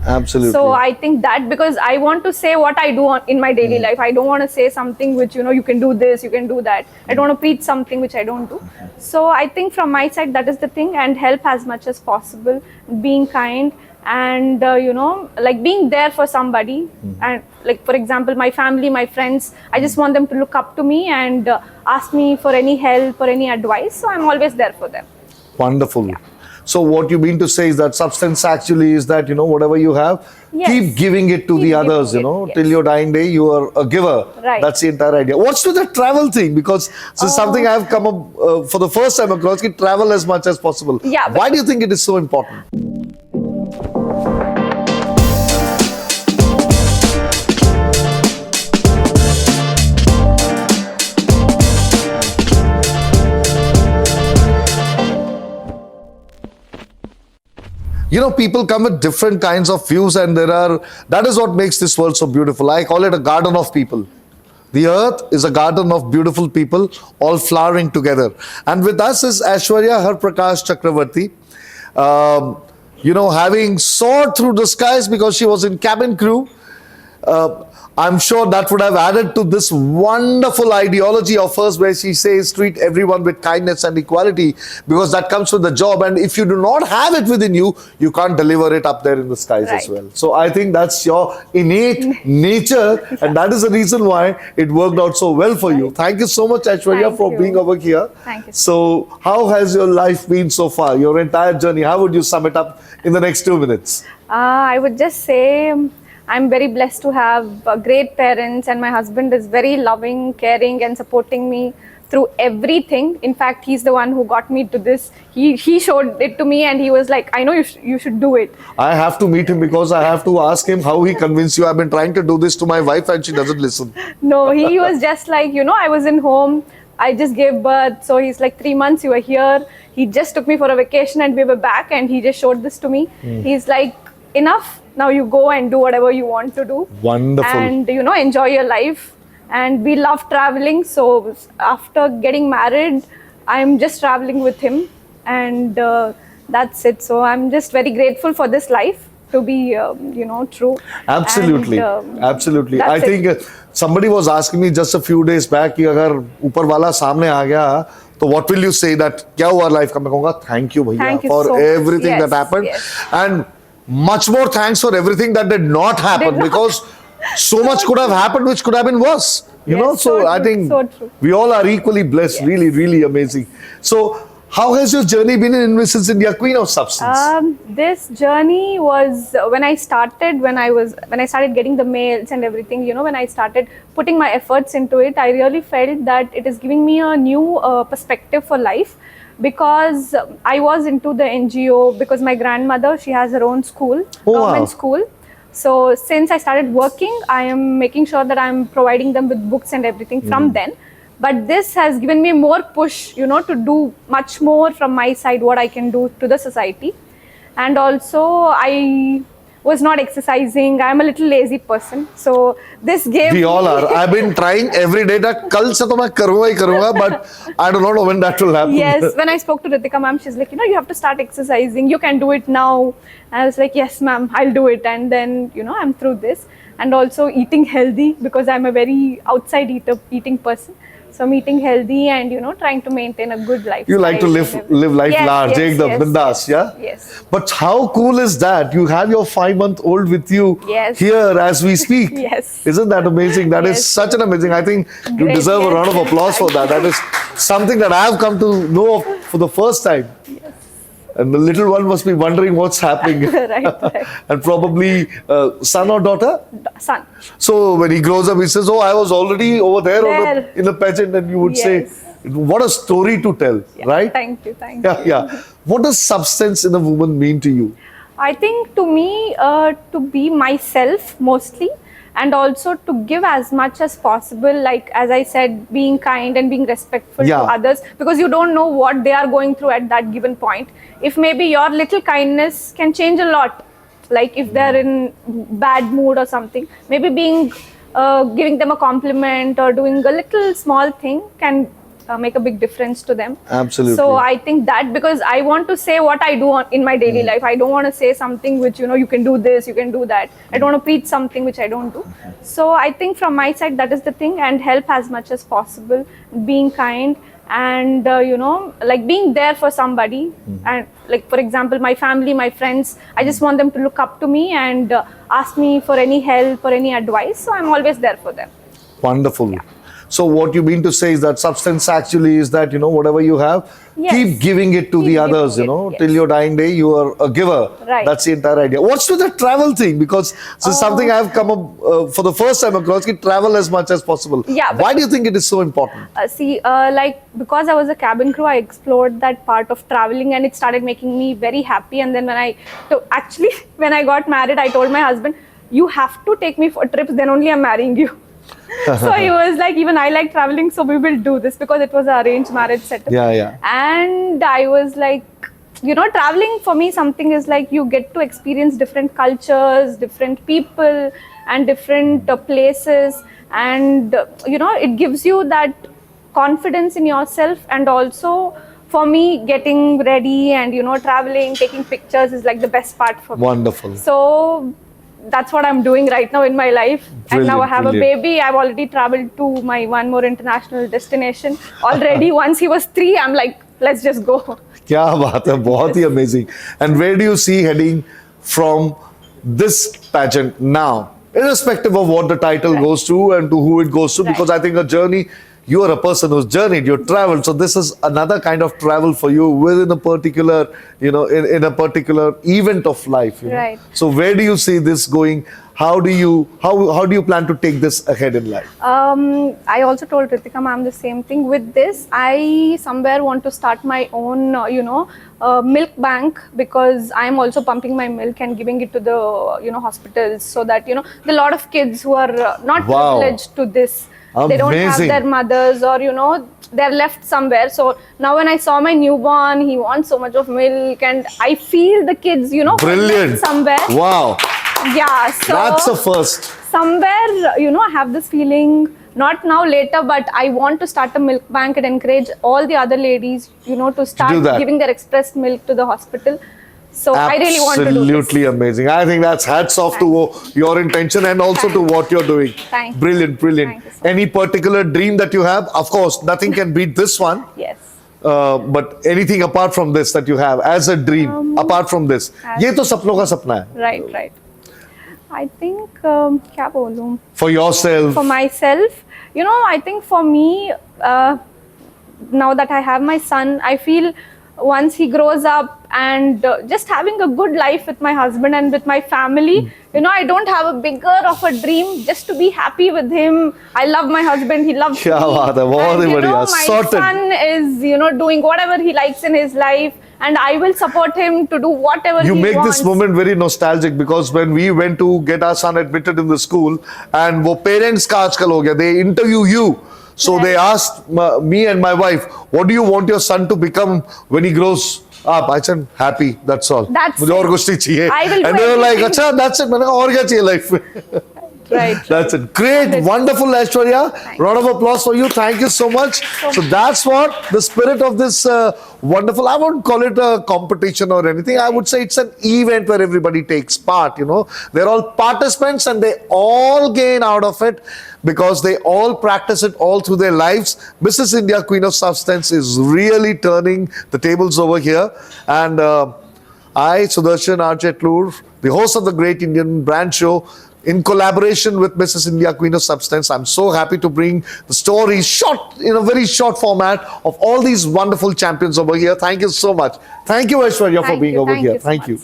Absolutely. So I think that, because I want to say what I do in my daily life. I don't want to say something which, you can do this, you can do that. I don't want to preach something which I don't do. So I think from my side, that is the thing, and help as much as possible, being kind, and like being there for somebody. And like, for example, my family, my friends, I just want them to look up to me and ask me for any help or any advice. So I'm always there for them. Wonderful. So what you mean to say is that substance actually is that, whatever you have, Yes. keep giving it to Keep the others, giving it, yes. till your dying day, you are a giver. Right. That's the entire idea. What's with the travel thing? Because this is something I have come up for the first time across, travel as much as possible. Yeah, Why do you think it is so important? People come with different kinds of views, and that is what makes this world so beautiful. I call it a garden of people. The earth is a garden of beautiful people, all flowering together. And with us is Aishwarya Harprakash Chakravarti. Having soared through the skies because she was in cabin crew, I'm sure that would have added to this wonderful ideology of hers, where she says treat everyone with kindness and equality, because that comes with the job. And if you do not have it within you, you can't deliver it up there in the skies as well. So I think that's your innate nature, and that is the reason why it worked out so well for you. Thank you so much, Aishwarya, for being over here. Thank you. So how has your life been so far, your entire journey? How would you sum it up in the next 2 minutes? I would just say, I'm very blessed to have great parents, and my husband is very loving, caring, and supporting me through everything. In fact, he's the one who got me to this. He showed it to me, and he was like, I know you should do it. I have to meet him because I have to ask him how he convinced you. I've been trying to do this to my wife and she doesn't listen. No, he was just like, I was in home. I just gave birth. So he's like, 3 months you were here. He just took me for a vacation and we were back, and he just showed this to me. He's like, enough. Now you go and do whatever you want to do. Wonderful. And, enjoy your life. And we love traveling. So after getting married, I'm just traveling with him. And that's it. So I'm just very grateful for this life to be, true. Absolutely. And, Absolutely. I think somebody was asking me just a few days back, कि अगर ऊपर वाला सामने आ गया, so what will you say that क्या हुआ life का? मैं कहूँगा thank you भैया for so everything that happened. Yes. And much more thanks for everything that did not happen, because so much could have happened which could have been worse. So so I true, think so true. we all are equally blessed. Really, really amazing. So how has your journey been in Invicence India, Queen of Substance? This journey was when I started getting the mails and everything, when I started putting my efforts into it, I really felt that it is giving me a new perspective for life. Because I was into the NGO, because my grandmother, she has her own school, government school. So since I started working, I am making sure that I'm providing them with books and everything from then. But this has given me more push, to do much more from my side, what I can do to the society. And also I was not exercising. I'm a little lazy person. So this gave We all are. I've been trying every day that kal se to main karunga hi karunga, but I do not know when that will happen. Yes, when I spoke to Ritika ma'am, she's like, you have to start exercising. You can do it now. And I was like, yes, ma'am, I'll do it. And then, I'm through this. And also eating healthy, because I'm a very outside eating person. So I'm eating healthy and, trying to maintain a good life. You like to live life large, bindas, yeah? Yes. But how cool is that? You have your 5-month-old with you here as we speak. Yes. Isn't that amazing? That is such an amazing. I think you deserve a round of applause for that. That is something that I have come to know of for the first time. Yes. And the little one must be wondering what's happening. right. And probably son or daughter? Son. So when he grows up, he says, oh, I was already over there. In the pageant, and you would say, what a story to tell, right? Thank you. Yeah. What does substance in a woman mean to you? I think to me, to be myself mostly, and also to give as much as possible, like as I said, being kind and being respectful to others, because you don't know what they are going through at that given point. If maybe your little kindness can change a lot, like if they're in bad mood or something, maybe giving them a compliment or doing a little small thing can make a big difference to them. Absolutely. So I think that, because I want to say what I do in my daily life. I don't want to say something which, you can do this, you can do that. I don't want to preach something which I don't do. So I think from my side, that is the thing, and help as much as possible, being kind, and like being there for somebody. And like, for example, my family, my friends, I just want them to look up to me and ask me for any help or any advice. So I'm always there for them. Wonderful. So what you mean to say is that substance actually is that, whatever you have, Yes. keep giving it to Keep the others, giving it, yes. till your dying day, you are a giver. Right. That's the entire idea. What's with the travel thing? Because this is something I've come up for the first time across, travel as much as possible. Yeah, Why do you think it is so important? Like, because I was a cabin crew, I explored that part of traveling, and it started making me very happy. And then when I got married, I told my husband, you have to take me for trips, then only I'm marrying you. So he was like, even I like traveling, so we will do this, because it was an arranged marriage setup. Yeah. And I was like, traveling for me, something is like you get to experience different cultures, different people, and different places. And, it gives you that confidence in yourself. And also, for me, getting ready and, traveling, taking pictures is like the best part for me. Wonderful. So that's what I'm doing right now in my life. And now I have a baby. I've already traveled to my one more international destination already. Once he was 3, I'm like, let's just go. क्या बात है, बहुत ही amazing. And where do you see heading from this pageant now, irrespective of what the title goes to and to who it goes to? Because I think a journey, you are a person who's journeyed, you've traveled. So this is another kind of travel for you within a particular, in a particular event of life. Right. So where do you see this going? How do you plan to take this ahead in life? I also told Ritika ma'am the same thing. With this, I somewhere want to start my own, milk bank, because I'm also pumping my milk and giving it to the, hospitals, so that, there are a lot of kids who are not privileged to this. They don't have their mothers, or, they're left somewhere. So now when I saw my newborn, he wants so much of milk, and I feel the kids, Brilliant. somewhere. Wow. Yeah, so That's a first. somewhere, I have this feeling, not now, later, but I want to start a milk bank and encourage all the other ladies, to start giving their expressed milk to the hospital. So I really want to do this. Absolutely amazing. I think that's hats off to your intention and also to what you're doing. Thanks. Brilliant. Thank you so much. Any particular dream that you have? Of course, nothing can beat this one. Yes. But anything apart from this that you have as a dream, apart from this? ये तो सपनों का सपना है. Right. I think, क्या बोलूं? For yourself. For myself, I think for me, now that I have my son, I feel once he grows up and just having a good life with my husband and with my family, I don't have a bigger of a dream, just to be happy with him. I love my husband, he loves me. क्या बात है, बहुत ही बढ़िया. My Sorted. son is, doing whatever he likes in his life, and I will support him to do whatever You he make wants. this moment very nostalgic, because when we went to get our son admitted in the school, and वो parents का आजकल हो गया, they interview you. So they asked me and my wife, what do you want your son to become when he grows up? I said, happy, that's all. That's मुझे और कुछ नहीं चाहिए. I will do And they were like, everything. अच्छा, that's it. मैंने कहा और क्या चाहिए life में? Right. That's it. Great, wonderful, Aishwarya. Round of applause for you. Thank you so much. So that's what the spirit of this wonderful, I won't call it a competition or anything. I would say it's an event where everybody takes part, They're all participants and they all gain out of it because they all practice it all through their lives. Mrs. India, Queen of Substance, is really turning the tables over here. And I, Sudarshan R. Chetlur, the host of the Great Indian Brand Show, in collaboration with Mrs. India, Queen of Substance, I'm so happy to bring the story short, in a very short format, of all these wonderful champions over here. Thank you so much. Thank you, Aishwarya, for being over here. Thank you.